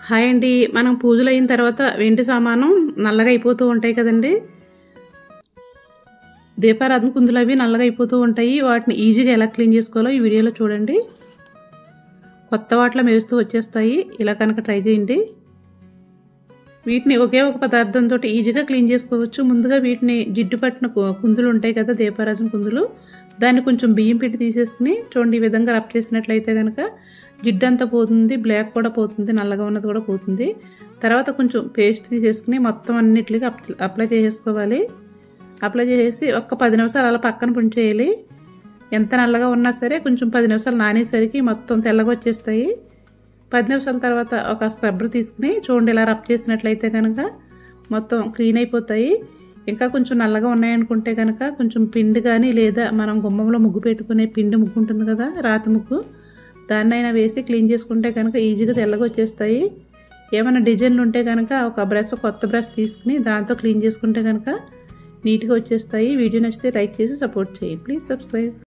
Hi అండి. మనం పూజలు అయిన తర్వాత వెండి సామాను నల్లగా అయిపోతూ ఉంటాయి కదండి. దీపారాధన కుందులు అవి నల్లగా అయిపోతూ ఉంటాయి. వాటిని ఈజీగా ఎలా క్లీన్ చేసుకోవాలో ఈ వీడియోలో చూడండి. కొత్త వాటిలో మెరుస్తూ వచ్చేస్తాయి. ఇలా కనుక ట్రై చేయండి. వీటిని ఒకే ఒక పదార్థంతో ఈజీగా క్లీన్ చేసుకోవచ్చు. ముందుగా వీటిని జిడ్డు పట్టిన కుందులు ఉంటాయి కదా, దీపారాధన కుందులు, దాన్ని కొంచెం బియ్యం పెట్టి తీసేసుకుని చూడండి, ఈ విధంగా రబ్ చేసినట్లయితే కనుక జిడ్డు అంతా పోతుంది, బ్లాక్ కూడా పోతుంది, నల్లగా ఉన్నది కూడా పోతుంది. తర్వాత కొంచెం పేస్ట్ తీసేసుకుని మొత్తం అన్నిటికీ అప్లై చేసేసుకోవాలి. అప్లై చేసేసి ఒక 10 నిమిషాలు అలా పక్కన పుంచేయాలి. ఎంత నల్లగా ఉన్నా సరే కొంచెం 10 నిమిషాలు నానేసరికి మొత్తం తెల్లగా వచ్చేస్తాయి. 10 నిమిషాల తర్వాత ఒక స్క్రబ్బర్ తీసుకుని చూడండి, ఇలా రబ్ చేసినట్లయితే కనుక మొత్తం క్లీన్ అయిపోతాయి. ఇంకా కొంచెం నల్లగా ఉన్నాయనుకుంటే కనుక కొంచెం పిండి కానీ, లేదా మనం గుమ్మంలో ముగ్గు పెట్టుకునే పిండి ముగ్గు ఉంటుంది కదా, రాతి ముగ్గు, దాన్నైనా వేసి క్లీన్ చేసుకుంటే కనుక ఈజీగా తెల్లగా వచ్చేస్తాయి. ఏమైనా డిజైన్లు ఉంటే కనుక ఒక బ్రష్, కొత్త బ్రష్ తీసుకుని దాంతో క్లీన్ చేసుకుంటే కనుక నీట్గా వచ్చేస్తాయి. వీడియో నచ్చితే లైక్ చేసి సపోర్ట్ చేయండి. Please subscribe.